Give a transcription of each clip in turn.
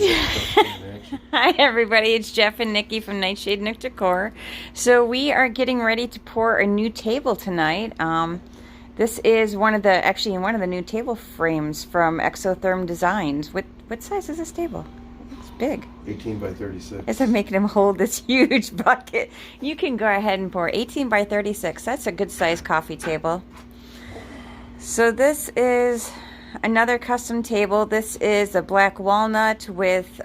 Hi everybody, it's Jeff and Nikki from Nightshade Nook Decor. So we are getting ready to pour a new table tonight. This is one of the new table frames from Exotherm Designs. What size is this table? It's big. 18 by 36. Instead of making him hold this huge bucket, you can go ahead and pour 18 by 36. That's a good size coffee table. So this is another custom table. This is a black walnut with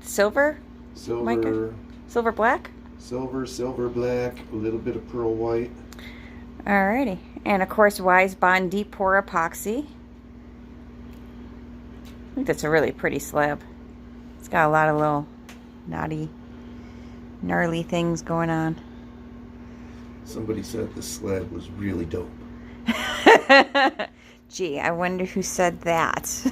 silver mica? Silver black? Silver black, a little bit of pearl white. Alrighty. And of course Wisebond deep pour epoxy. I think that's a really pretty slab. It's got a lot of little gnarly things going on. Somebody said the slab was really dope. Gee, I wonder who said that.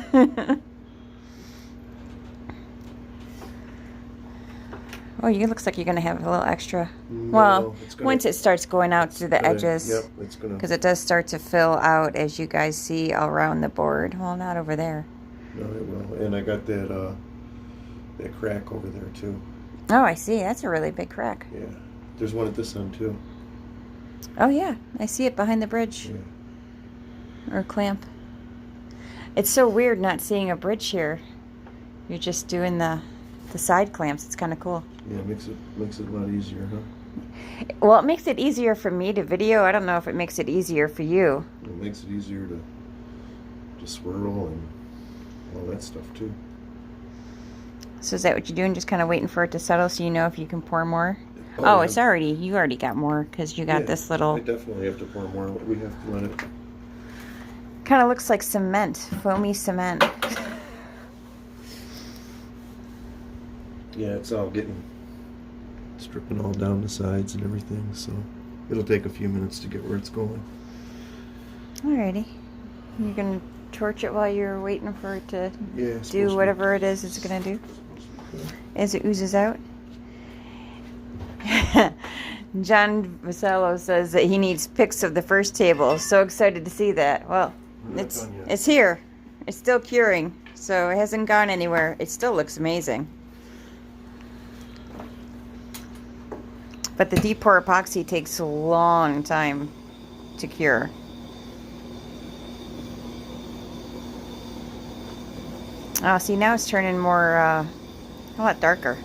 Oh, it looks like you're going to have a little extra. No, well, once it starts going out to the edges. Yep, it's going to. Because it does start to fill out, as you guys see, all around the board. Well, not over there. No, it will. And I got that crack over there, too. Oh, I see. That's a really big crack. Yeah. There's one at this end, too. Oh, yeah. I see it behind the bridge. Yeah. Or clamp. It's so weird not seeing a bridge here. You're just doing the side clamps. It's kind of cool. Yeah, it makes it a lot easier, huh? Well, it makes it easier for me to video. I don't know if it makes it easier for you. It makes it easier to swirl and all that stuff too. So is that what you're doing? Just kind of waiting for it to settle so you know if you can pour more? Oh, yeah. You already got more because you got this little. I definitely have to pour more. We have to let it. Kind of looks like cement, foamy cement. Yeah, it's all stripping all down the sides and everything, so it'll take a few minutes to get where it's going. Alrighty. You're going to torch it while you're waiting for it to do whatever it is it's going to do as it oozes out. John Vasello says that he needs pics of the first table. So excited to see that. Well, it's here. It's still curing, so it hasn't gone anywhere. It still looks amazing. But the deep pour epoxy takes a long time to cure. Oh, see, now it's turning more, a lot darker.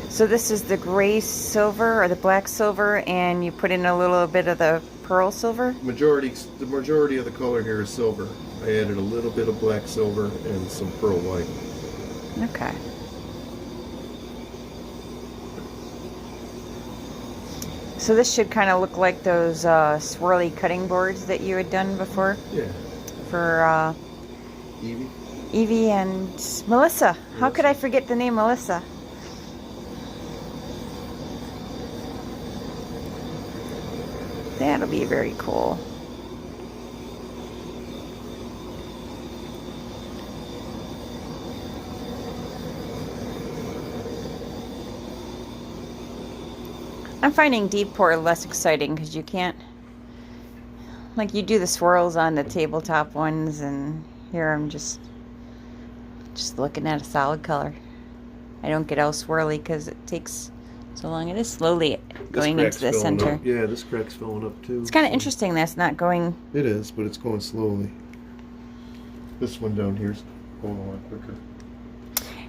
So this is the gray silver or the black silver, and you put in a little bit of the pearl silver? The majority of the color here is silver. I added a little bit of black silver and some pearl white. Okay. So this should kind of look like those swirly cutting boards that you had done before? Yeah. For Evie and Melissa. How could I forget the name Melissa? That'll be very cool. I'm finding deep pour less exciting because you can't, like, you do the swirls on the tabletop ones, and here I'm just looking at a solid color. I don't get all swirly because it takes so long. It is slowly going into the center. Yeah, this crack's filling up too. It's kind of interesting that's not going. It is, but it's going slowly. This one down here's going a lot quicker.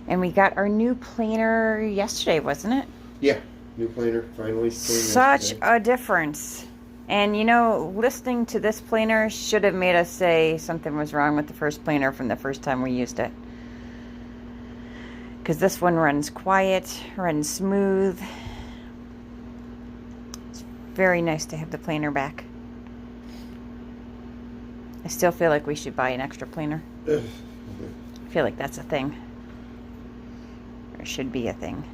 And we got our new planer yesterday, wasn't it? Yeah. New planer, finally. Such a difference. And you know, listening to this planer should have made us say something was wrong with the first planer from the first time we used it. Because this one runs quiet, runs smooth. It's very nice to have the planer back. I still feel like we should buy an extra planer. I feel like that's a thing. Or it should be a thing.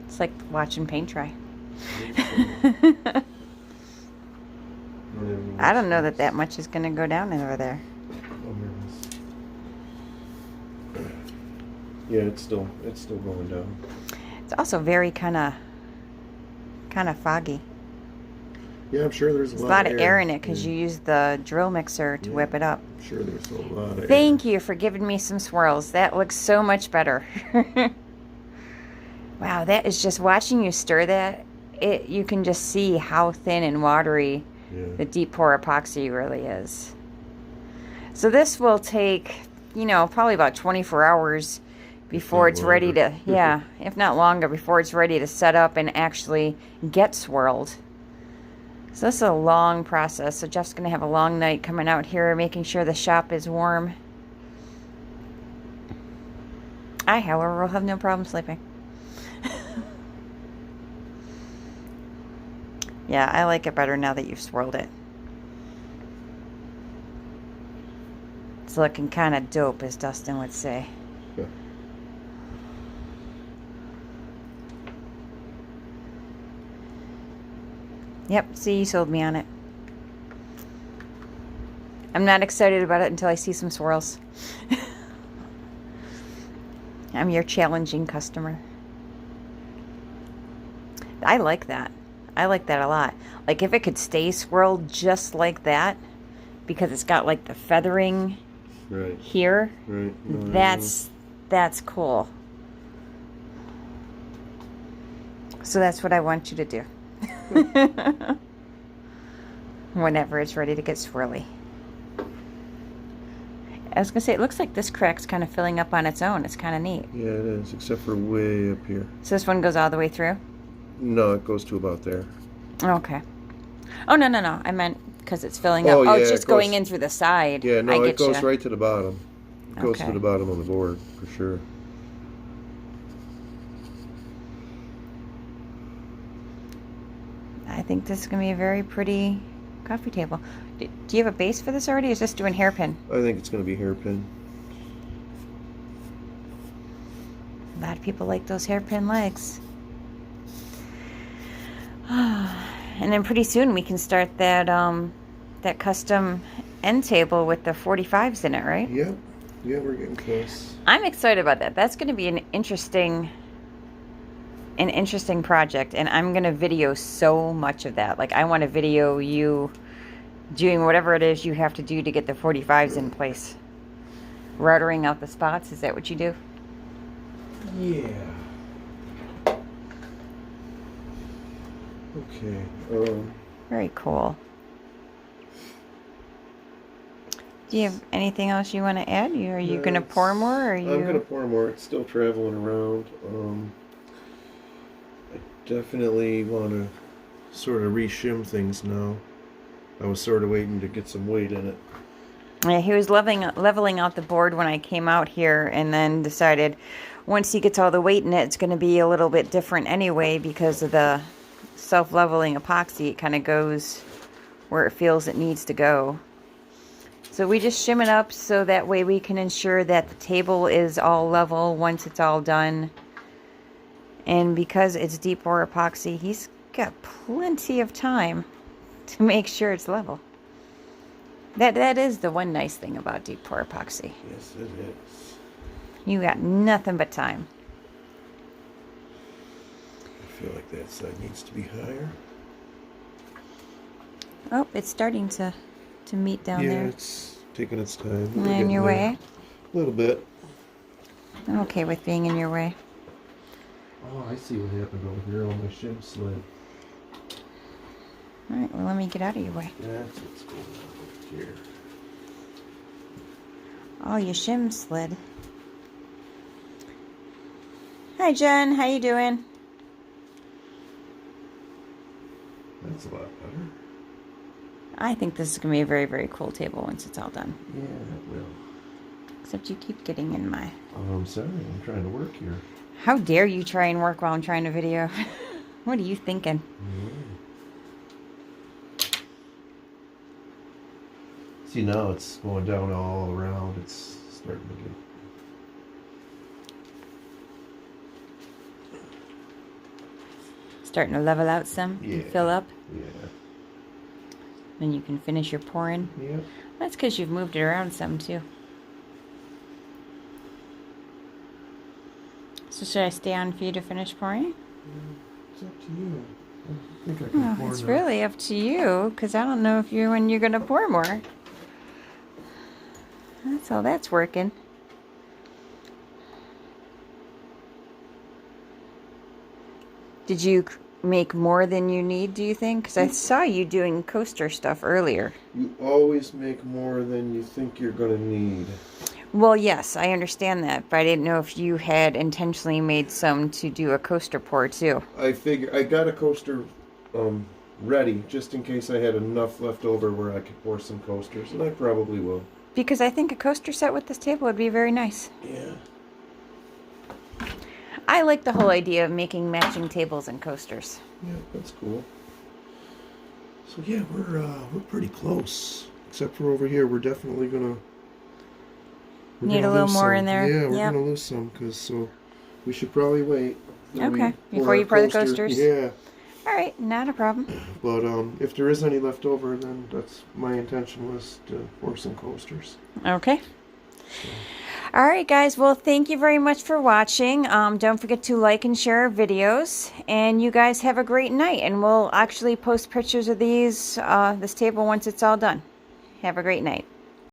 It's like watching paint dry. I don't know that much is going to go down over there. Yeah, it's still going down. It's also very kind of kind of foggy. Yeah, I'm sure there's There's a lot of air in it because you use the drill mixer to whip it up. I'm sure there's a lot of air. Thank you for giving me some swirls. That looks so much better. Wow, that is just watching you stir that. You can just see how thin and watery the deep pour epoxy really is. So this will take, you know, probably about 24 hours before it's ready to, yeah, if not longer, before it's ready to set up and actually get swirled. So this is a long process. So Jeff's going to have a long night coming out here, making sure the shop is warm. I, however, will have no problem sleeping. Yeah, I like it better now that you've swirled it. It's looking kind of dope, as Dustin would say. Yeah. Yep, see, you sold me on it. I'm not excited about it until I see some swirls. I'm your challenging customer. I like that. I like that a lot. Like if it could stay swirled just like that, because it's got like the feathering here. Right. That's cool. So that's what I want you to do. Whenever it's ready to get swirly. I was gonna say, it looks like this crack's kind of filling up on its own. It's kind of neat. Yeah, it is, except for way up here. So this one goes all the way through? No, it goes to about there. Okay. Oh, no. I meant because it's filling up. Oh, it's just going in through the side. Yeah, no, it goes right to the bottom. It goes to the bottom of the board, for sure. I think this is going to be a very pretty coffee table. Do you have a base for this already, or is this doing hairpin? I think it's going to be hairpin. A lot of people like those hairpin legs. And then pretty soon we can start that that custom end table with the 45s in it, right? Yep. Yeah, we're getting close. I'm excited about that. That's going to be an interesting project, and I'm going to video so much of that. Like, I want to video you doing whatever it is you have to do to get the 45s in place. Routering out the spots, is that what you do? Yeah. Okay. Very cool. Do you have anything else you want to add? Are you going to pour more? Or are you... I'm going to pour more. It's still traveling around. I definitely want to sort of re-shim things now. I was sort of waiting to get some weight in it. Yeah, he was leveling out the board when I came out here, and then decided once he gets all the weight in it, it's going to be a little bit different anyway because of the self-leveling epoxy. It kind of goes where it feels it needs to go. So we just shim it up so that way we can ensure that the table is all level once it's all done. And because it's deep pour epoxy, he's got plenty of time to make sure it's level. That is the one nice thing about deep pour epoxy. Yes, it is. You got nothing but time. I feel like that side needs to be higher. Oh, it's starting to meet down there. Yeah, it's taking its time. In your way? A little bit. I'm okay with being in your way. Oh, I see what happened over here on my shim sled. Alright, well, let me get out of your way. That's what's going on over here. Oh, your shim slid. Hi, Jen. How you doing? That's a lot better. I think this is going to be a very, very cool table once it's all done. Yeah, it will. Except you keep getting in my... Oh, I'm sorry. I'm trying to work here. How dare you try and work while I'm trying to video? What are you thinking? See, now it's going down all around. It's starting to get... Starting to level out some and fill up. Yeah. Then you can finish your pouring. Yeah. That's because you've moved it around some too. So should I stay on for you to finish pouring? It's up to you. I think I can Well, pour it's now. really up to you, because I don't know if when you're going to pour more. That's how that's working. Did you make more than you need, do you think? Because I saw you doing coaster stuff earlier. You always make more than you think you're going to need. Well, yes, I understand that, but I didn't know if you had intentionally made some to do a coaster pour too. I figure I got a coaster ready just in case I had enough left over where I could pour some coasters, and I probably will. Because I think a coaster set with this table would be very nice. Yeah. I like the whole idea of making matching tables and coasters. Yeah, that's cool. So yeah, we're pretty close. Except for over here, we're definitely gonna Need a little lose more some. in there. Yeah, we're Yep. gonna lose some so we should probably wait. till we Okay, pour before our you pour the coaster. coasters? Yeah, All right, not a problem. but if there is any left over, then that's my intention was to pour some coasters. Okay. All right, guys. Well, thank you very much for watching. Don't forget to like and share our videos. And you guys have a great night. And we'll actually post pictures of this table once it's all done. Have a great night.